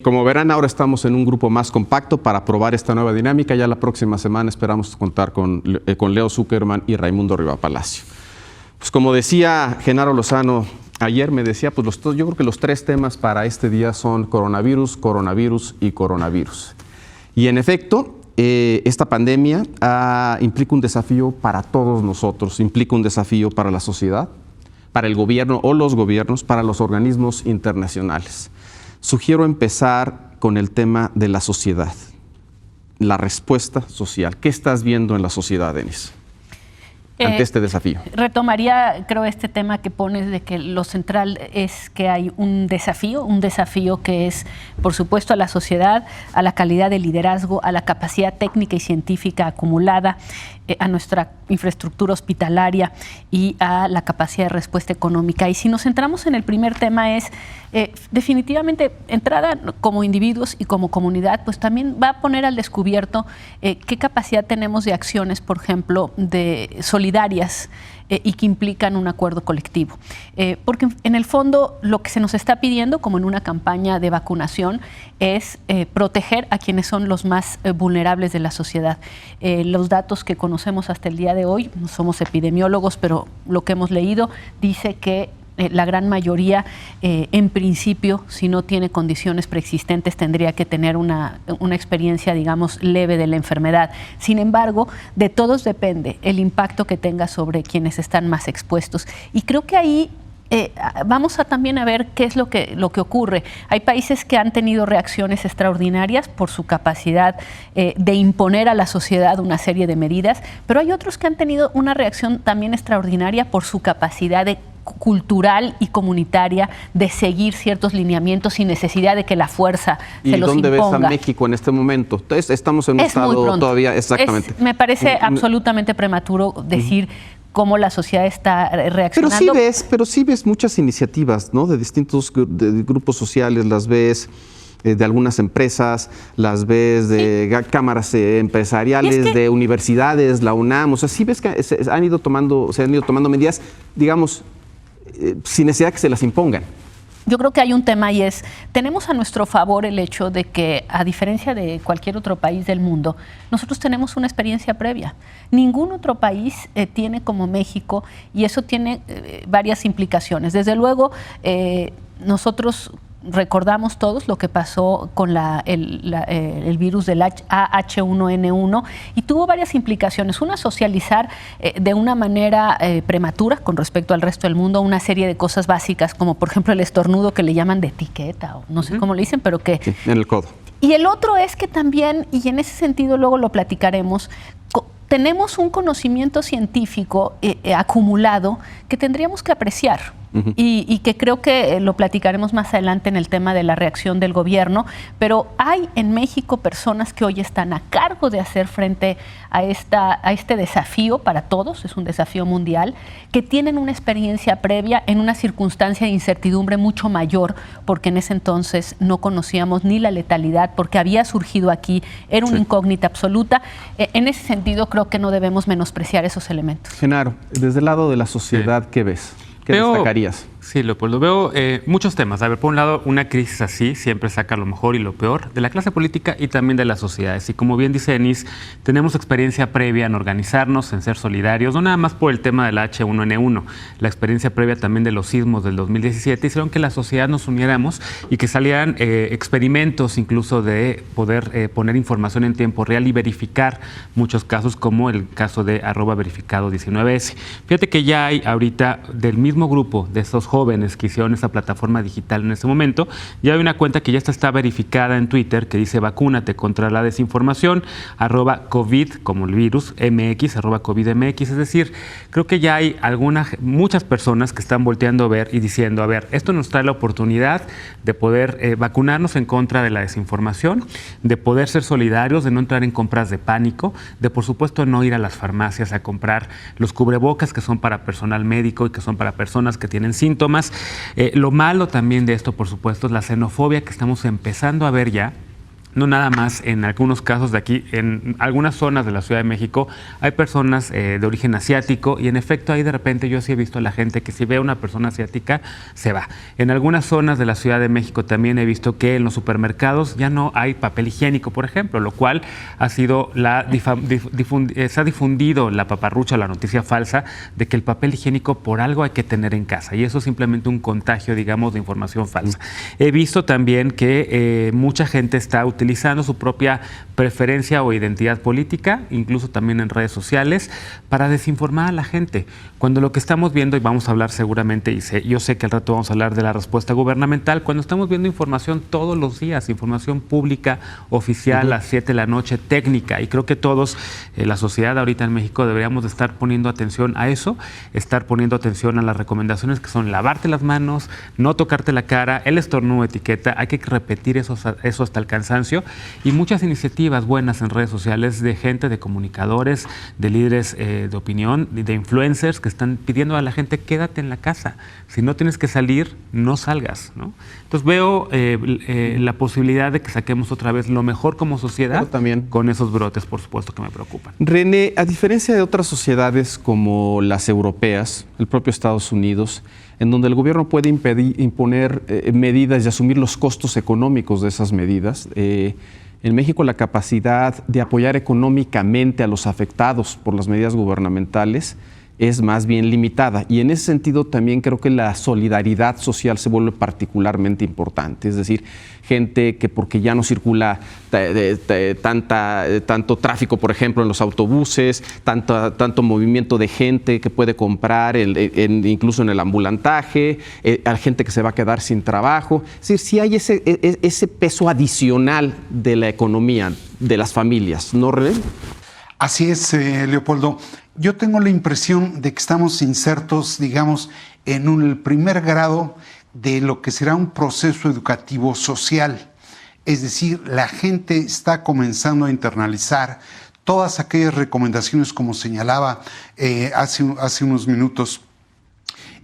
Como verán, ahora estamos en un grupo más compacto para probar esta nueva dinámica. Ya la próxima semana esperamos contar con Leo Zuckerman y Raimundo Rivapalacio. Pues como decía Genaro Lozano ayer, me decía, pues yo creo que los tres temas para este día son coronavirus, coronavirus y coronavirus. Y en efecto, esta pandemia implica un desafío para todos nosotros, implica un desafío para la sociedad, para el gobierno o los gobiernos, para los organismos internacionales. Sugiero empezar con el tema de la sociedad, la respuesta social. ¿Qué estás viendo en la sociedad, Denise, ante este desafío? Retomaría, creo, este tema que pones de que lo central es que hay un desafío que es, por supuesto, a la sociedad, a la calidad de liderazgo, a la capacidad técnica y científica acumulada, a nuestra infraestructura hospitalaria y a la capacidad de respuesta económica. Y si nos centramos en el primer tema es, definitivamente, entrada como individuos y como comunidad, pues también va a poner al descubierto qué capacidad tenemos de acciones, por ejemplo, de solidarias, y que implican un acuerdo colectivo. Porque en el fondo lo que se nos está pidiendo, como en una campaña de vacunación, es proteger a quienes son los más vulnerables de la sociedad. Los datos que conocemos hasta el día de hoy, no somos epidemiólogos, pero lo que hemos leído dice que la gran mayoría, en principio, si no tiene condiciones preexistentes, tendría que tener una experiencia, digamos, leve de la enfermedad. Sin embargo, de todos depende el impacto que tenga sobre quienes están más expuestos. Y creo que ahí vamos también a ver qué es lo que ocurre. Hay países que han tenido reacciones extraordinarias por su capacidad de imponer a la sociedad una serie de medidas, pero hay otros que han tenido una reacción también extraordinaria por su capacidad cultural y comunitaria de seguir ciertos lineamientos sin necesidad de que la fuerza se los imponga. ¿Y dónde ves a México en este momento? Entonces, estamos en un estado todavía, exactamente. Me parece absolutamente prematuro decir cómo la sociedad está reaccionando. Pero sí ves muchas iniciativas, ¿no? De distintos grupos sociales, las ves de algunas empresas, las ves de cámaras empresariales, de universidades, la UNAM. O sea, sí ves que se han ido tomando medidas, digamos, sin necesidad que se las impongan. Yo creo que hay un tema y es, tenemos a nuestro favor el hecho de que, a diferencia de cualquier otro país del mundo, nosotros tenemos una experiencia previa. Ningún otro país tiene como México, y eso tiene varias implicaciones. Desde luego, nosotros recordamos todos lo que pasó con el virus del H1N1 y tuvo varias implicaciones. Una, socializar de una manera prematura con respecto al resto del mundo una serie de cosas básicas, como por ejemplo el estornudo, que le llaman de etiqueta, o no sé cómo le dicen, pero que... Sí, en el codo. Y el otro es que también, y en ese sentido luego lo platicaremos, tenemos un conocimiento científico acumulado que tendríamos que apreciar. Y que creo que lo platicaremos más adelante en el tema de la reacción del gobierno, pero hay en México personas que hoy están a cargo de hacer frente a este desafío para todos, es un desafío mundial, que tienen una experiencia previa en una circunstancia de incertidumbre mucho mayor, porque en ese entonces no conocíamos ni la letalidad, porque había surgido aquí, era una incógnita absoluta. En ese sentido creo que no debemos menospreciar esos elementos. Genaro, desde el lado de la sociedad, ¿qué ves? ¿Qué destacarías? Sí, Leopoldo, veo muchos temas. A ver, por un lado, una crisis así siempre saca lo mejor y lo peor de la clase política y también de las sociedades. Y como bien dice Denise, tenemos experiencia previa en organizarnos, en ser solidarios, no nada más por el tema del H1N1, la experiencia previa también de los sismos del 2017 hicieron que la sociedad nos uniéramos y que salieran experimentos incluso de poder poner información en tiempo real y verificar muchos casos, como el caso de @verificado19S. Fíjate que ya hay ahorita del mismo grupo de estos jóvenes que hicieron esta plataforma digital en ese momento, ya hay una cuenta que ya está verificada en Twitter que dice vacúnate contra la desinformación, @COVID, como el virus, MX, @COVIDMX. Es decir, creo que ya hay muchas personas que están volteando a ver y diciendo, a ver, esto nos trae la oportunidad de poder vacunarnos en contra de la desinformación, de poder ser solidarios, de no entrar en compras de pánico, de por supuesto no ir a las farmacias a comprar los cubrebocas que son para personal médico y que son para personas que tienen síntomas. Lo malo también de esto, por supuesto, es la xenofobia que estamos empezando a ver ya no nada más en algunos casos de aquí, en algunas zonas de la Ciudad de México hay personas de origen asiático y en efecto ahí de repente yo sí he visto a la gente que si ve a una persona asiática se va. En algunas zonas de la Ciudad de México también he visto que en los supermercados ya no hay papel higiénico, por ejemplo, lo cual ha sido se ha difundido la paparrucha, la noticia falsa de que el papel higiénico por algo hay que tener en casa y eso es simplemente un contagio, digamos, de información falsa. He visto también que mucha gente está utilizando su propia preferencia o identidad política, incluso también en redes sociales, para desinformar a la gente. Cuando lo que estamos viendo, y vamos a hablar seguramente, y yo sé que al rato vamos a hablar de la respuesta gubernamental, cuando estamos viendo información todos los días, información pública, oficial, a las 7 de la noche, técnica, y creo que todos, la sociedad ahorita en México, deberíamos de estar poniendo atención a eso, estar poniendo atención a las recomendaciones que son lavarte las manos, no tocarte la cara, el estornudo etiqueta, hay que repetir eso hasta el cansancio, y muchas iniciativas buenas en redes sociales de gente, de comunicadores, de líderes de opinión, de influencers que están pidiendo a la gente quédate en la casa, si no tienes que salir, no salgas, ¿no? Entonces veo la posibilidad de que saquemos otra vez lo mejor como sociedad también con esos brotes, por supuesto, que me preocupan. René, a diferencia de otras sociedades como las europeas, el propio Estados Unidos, en donde el gobierno puede imponer medidas y asumir los costos económicos de esas medidas, en México la capacidad de apoyar económicamente a los afectados por las medidas gubernamentales es más bien limitada y en ese sentido también creo que la solidaridad social se vuelve particularmente importante, es decir, gente que porque ya no circula tanto tráfico, por ejemplo, en los autobuses, tanto movimiento de gente que puede comprar incluso en el ambulantaje, a gente que se va a quedar sin trabajo, es decir, sí hay ese peso adicional de la economía, de las familias, ¿no, René? Así es, Leopoldo. Yo tengo la impresión de que estamos insertos, digamos, en un primer grado de lo que será un proceso educativo social. Es decir, la gente está comenzando a internalizar todas aquellas recomendaciones, como señalaba hace unos minutos.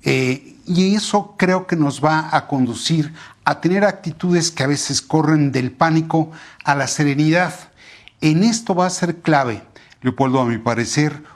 Y eso creo que nos va a conducir a tener actitudes que a veces corren del pánico a la serenidad. En esto va a ser clave, Leopoldo, a mi parecer,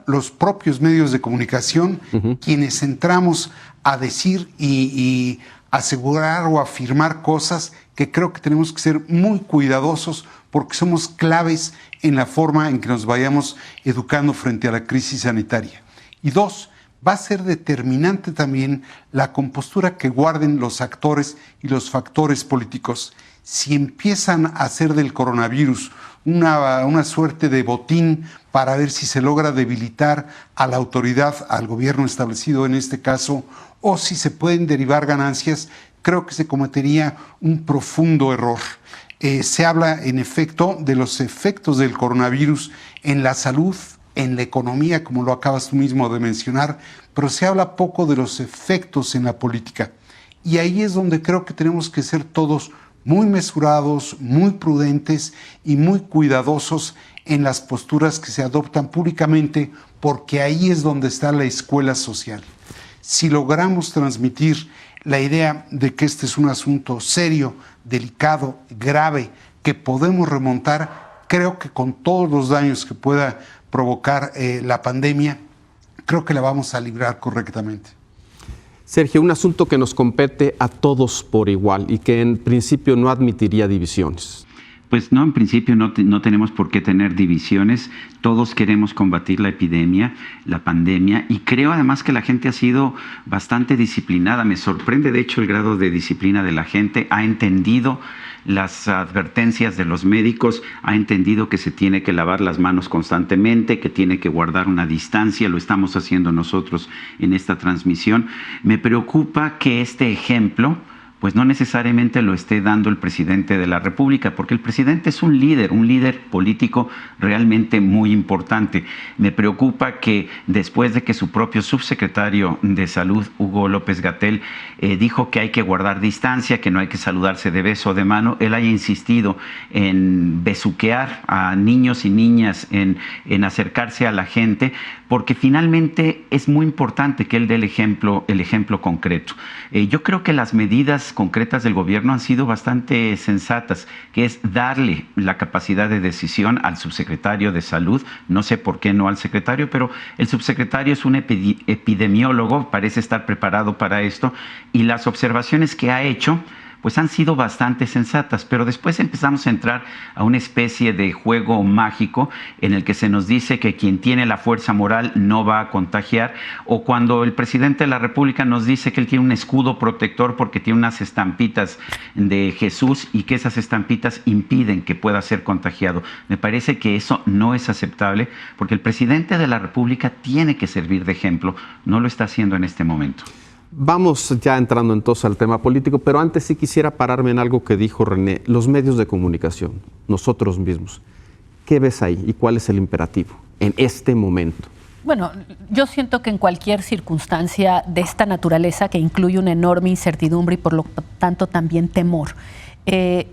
los propios medios de comunicación, quienes entramos a decir y asegurar o afirmar cosas que creo que tenemos que ser muy cuidadosos porque somos claves en la forma en que nos vayamos educando frente a la crisis sanitaria. Y dos, va a ser determinante también la compostura que guarden los actores y los factores políticos. Si empiezan a hacer del coronavirus una suerte de botín para ver si se logra debilitar a la autoridad, al gobierno establecido en este caso, o si se pueden derivar ganancias, creo que se cometería un profundo error. Se habla, en efecto, de los efectos del coronavirus en la salud, en la economía, como lo acabas tú mismo de mencionar, pero se habla poco de los efectos en la política. Y ahí es donde creo que tenemos que ser todos muy mesurados, muy prudentes y muy cuidadosos en las posturas que se adoptan públicamente, porque ahí es donde está la escuela social. Si logramos transmitir la idea de que este es un asunto serio, delicado, grave, que podemos remontar, creo que con todos los daños que pueda provocar la pandemia, creo que la vamos a librar correctamente. Sergio, un asunto que nos compete a todos por igual y que en principio no admitiría divisiones. Pues no, en principio no tenemos por qué tener divisiones. Todos queremos combatir la epidemia, la pandemia, y creo además que la gente ha sido bastante disciplinada. Me sorprende, de hecho, el grado de disciplina de la gente. Ha entendido las advertencias de los médicos, ha entendido que se tiene que lavar las manos constantemente, que tiene que guardar una distancia. Lo estamos haciendo nosotros en esta transmisión. Me preocupa que este ejemplo pues no necesariamente lo esté dando el presidente de la República, porque el presidente es un líder político realmente muy importante. Me preocupa que después de que su propio subsecretario de Salud, Hugo López-Gatell, dijo que hay que guardar distancia, que no hay que saludarse de beso o de mano, él haya insistido en besuquear a niños y niñas, en acercarse a la gente, porque finalmente es muy importante que él dé el ejemplo concreto. Yo creo que las medidas medidas concretas del gobierno han sido bastante sensatas, que es darle la capacidad de decisión al subsecretario de Salud. No sé por qué no al secretario, pero el subsecretario es un epidemiólogo, parece estar preparado para esto, y las observaciones que ha hecho pues han sido bastante sensatas, pero después empezamos a entrar a una especie de juego mágico en el que se nos dice que quien tiene la fuerza moral no va a contagiar, o cuando el presidente de la República nos dice que él tiene un escudo protector porque tiene unas estampitas de Jesús y que esas estampitas impiden que pueda ser contagiado. Me parece que eso no es aceptable porque el presidente de la República tiene que servir de ejemplo, no lo está haciendo en este momento. Vamos ya entrando entonces al tema político, pero antes sí quisiera pararme en algo que dijo René. Los medios de comunicación, nosotros mismos, ¿qué ves ahí y cuál es el imperativo en este momento? Bueno, yo siento que en cualquier circunstancia de esta naturaleza, que incluye una enorme incertidumbre y por lo tanto también temor,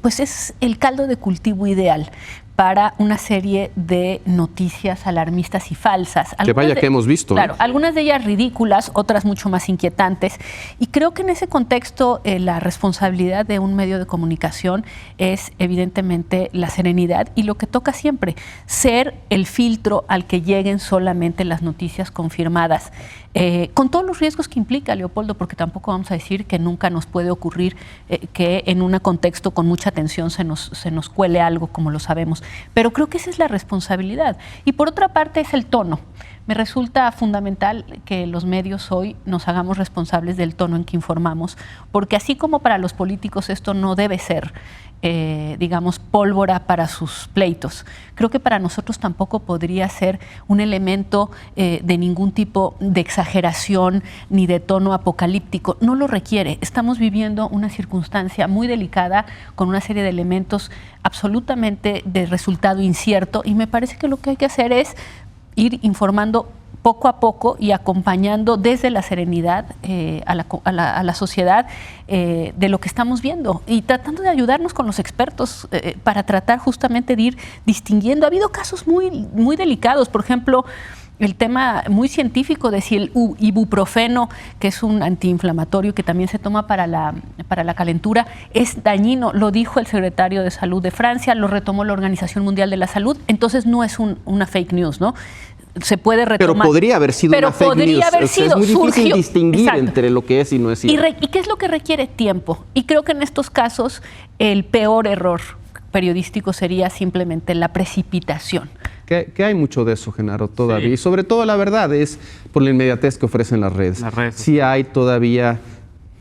pues es el caldo de cultivo ideal para una serie de noticias alarmistas y falsas. Que vaya que hemos visto. Claro, algunas de ellas ridículas, otras mucho más inquietantes. Y creo que en ese contexto la responsabilidad de un medio de comunicación es evidentemente la serenidad y lo que toca siempre, ser el filtro al que lleguen solamente las noticias confirmadas. Con todos los riesgos que implica, Leopoldo, porque tampoco vamos a decir que nunca nos puede ocurrir que en un contexto con mucha tensión se nos cuele algo, como lo sabemos. Pero creo que esa es la responsabilidad. Y por otra parte es el tono. Me resulta fundamental que los medios hoy nos hagamos responsables del tono en que informamos, porque así como para los políticos esto no debe ser, digamos, pólvora para sus pleitos, creo que para nosotros tampoco podría ser un elemento de ningún tipo de exageración ni de tono apocalíptico. No lo requiere. Estamos viviendo una circunstancia muy delicada con una serie de elementos absolutamente de resultado incierto y me parece que lo que hay que hacer es ir informando poco a poco y acompañando desde la serenidad a la sociedad de lo que estamos viendo y tratando de ayudarnos con los expertos para tratar justamente de ir distinguiendo. Ha habido casos muy, muy delicados, por ejemplo, el tema muy científico de si el ibuprofeno, que es un antiinflamatorio que también se toma para la calentura, es dañino. Lo dijo el secretario de Salud de Francia, lo retomó la Organización Mundial de la Salud, entonces no es una fake news, ¿no? Se puede retomar. Pero podría haber sido una fake news. Es muy difícil distinguir entre lo que es y no es cierto. ¿Y qué es lo que requiere? Tiempo. Y creo que en estos casos el peor error periodístico sería simplemente la precipitación. Que hay mucho de eso, Genaro, todavía. Sí. Y sobre todo, la verdad, es por la inmediatez que ofrecen las redes. Sí hay todavía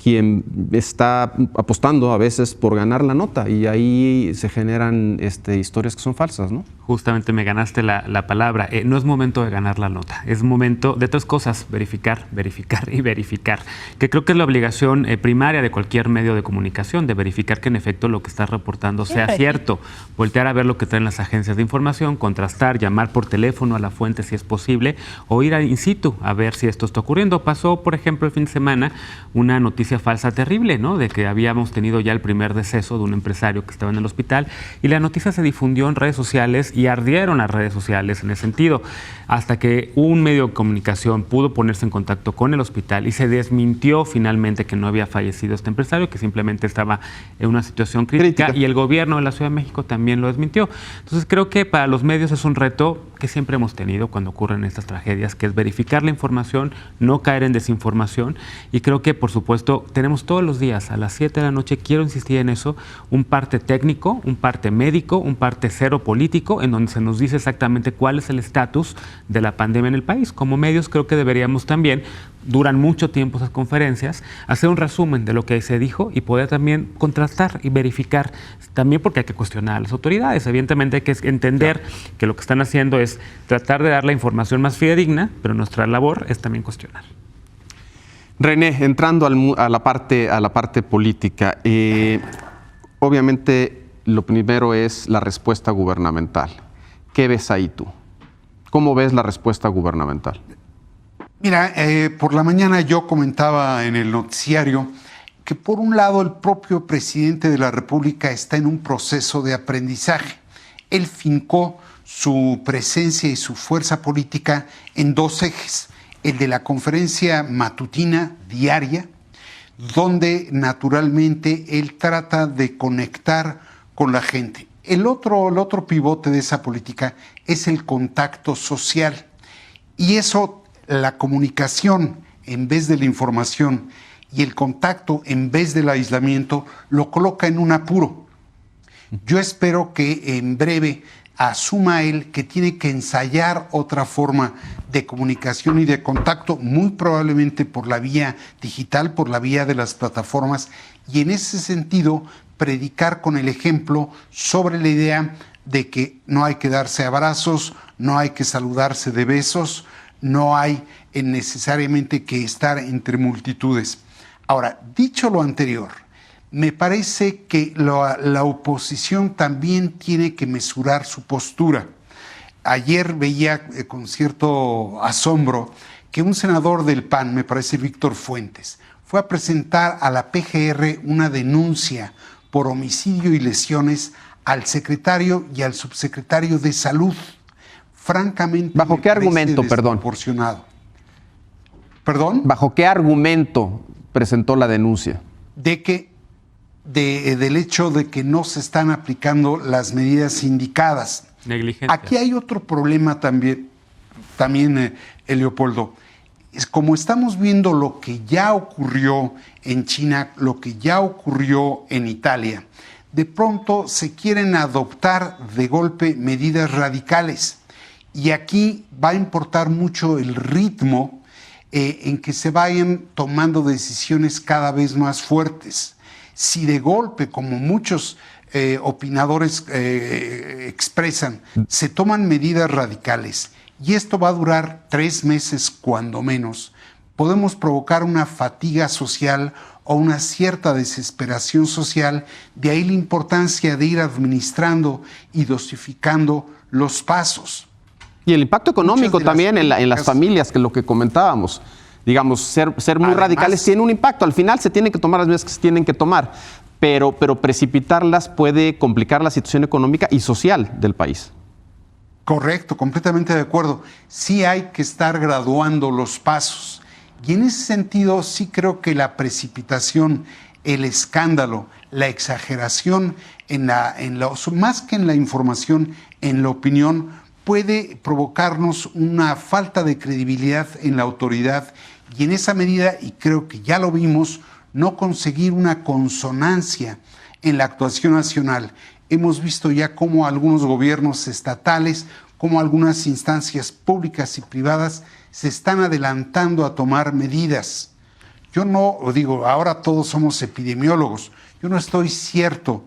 quien está apostando a veces por ganar la nota y ahí se generan historias que son falsas, ¿no? Justamente me ganaste la palabra. No es momento de ganar la nota, es momento de otras cosas, verificar, verificar y verificar. Que creo que es la obligación primaria de cualquier medio de comunicación, de verificar que en efecto lo que estás reportando sea cierto. Voltear a ver lo que traen las agencias de información, contrastar, llamar por teléfono a la fuente si es posible o ir in situ a ver si esto está ocurriendo. Pasó, por ejemplo, el fin de semana una noticia falsa terrible, ¿no? De que habíamos tenido ya el primer deceso de un empresario que estaba en el hospital y la noticia se difundió en redes sociales y ardieron las redes sociales en ese sentido, hasta que un medio de comunicación pudo ponerse en contacto con el hospital y se desmintió finalmente que no había fallecido este empresario, que simplemente estaba en una situación crítica. Y el gobierno de la Ciudad de México también lo desmintió. Entonces creo que para los medios es un reto que siempre hemos tenido cuando ocurren estas tragedias, que es verificar la información, no caer en desinformación y creo que por supuesto tenemos todos los días a las 7 de la noche, quiero insistir en eso, un parte técnico, un parte médico, un parte cero político, en donde se nos dice exactamente cuál es el estatus de la pandemia en el país. Como medios creo que deberíamos también, duran mucho tiempo esas conferencias, hacer un resumen de lo que ahí se dijo y poder también contrastar y verificar, también porque hay que cuestionar a las autoridades. Evidentemente hay que entender que lo que están haciendo es tratar de dar la información más fidedigna, pero nuestra labor es también cuestionar. René, entrando a la parte política, obviamente lo primero es la respuesta gubernamental. ¿Qué ves ahí tú? ¿Cómo ves la respuesta gubernamental? Mira, por la mañana yo comentaba en el noticiario que por un lado el propio presidente de la República está en un proceso de aprendizaje. Él fincó su presencia y su fuerza política en dos ejes: el de la conferencia matutina diaria, donde naturalmente él trata de conectar con la gente. El otro pivote de esa política es el contacto social. Y eso, la comunicación en vez de la información y el contacto en vez del aislamiento, lo coloca en un apuro. Yo espero que en breve asuma él que tiene que ensayar otra forma de comunicación y de contacto, muy probablemente por la vía digital, por la vía de las plataformas, y en ese sentido predicar con el ejemplo sobre la idea de que no hay que darse abrazos, no hay que saludarse de besos, no hay necesariamente que estar entre multitudes. Ahora, dicho lo anterior, me parece que la oposición también tiene que mesurar su postura. Ayer veía con cierto asombro que un senador del PAN, me parece Víctor Fuentes, fue a presentar a la PGR una denuncia por homicidio y lesiones al secretario y al subsecretario de Salud. Francamente, ¿bajo qué argumento, perdón? ¿Perdón? ¿Bajo qué argumento presentó la denuncia? Del hecho de que no se están aplicando las medidas indicadas. Negligencia. Aquí hay otro problema también Leopoldo. Es como estamos viendo lo que ya ocurrió en China, lo que ya ocurrió en Italia, de pronto se quieren adoptar de golpe medidas radicales. Y aquí va a importar mucho el ritmo en que se vayan tomando decisiones cada vez más fuertes. Si de golpe, como muchos opinadores expresan, se toman medidas radicales y esto va a durar 3 meses cuando menos, podemos provocar una fatiga social o una cierta desesperación social. De ahí la importancia de ir administrando y dosificando los pasos. Y el impacto económico también en las familias, que es lo que comentábamos. Digamos, ser muy Además, radicales tiene un impacto. Al final se tienen que tomar las medidas que se tienen que tomar, pero precipitarlas puede complicar la situación económica y social del país. Correcto, completamente de acuerdo. Sí hay que estar graduando los pasos. Y en ese sentido sí creo que la precipitación, el escándalo, la exageración, más que en la información, en la opinión, puede provocarnos una falta de credibilidad en la autoridad y en esa medida, y creo que ya lo vimos, no conseguir una consonancia en la actuación nacional. Hemos visto ya cómo algunos gobiernos estatales, cómo algunas instancias públicas y privadas se están adelantando a tomar medidas. Yo no digo, ahora todos somos epidemiólogos, yo no estoy cierto,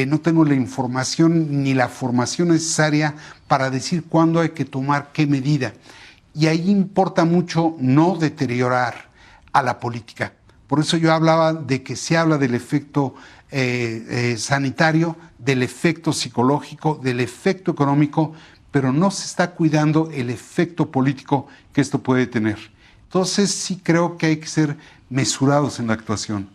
no tengo la información ni la formación necesaria para decir cuándo hay que tomar qué medida. Y ahí importa mucho no deteriorar a la política. Por eso yo hablaba de que se habla del efecto sanitario, del efecto psicológico, del efecto económico, pero no se está cuidando el efecto político que esto puede tener. Entonces sí creo que hay que ser mesurados en la actuación.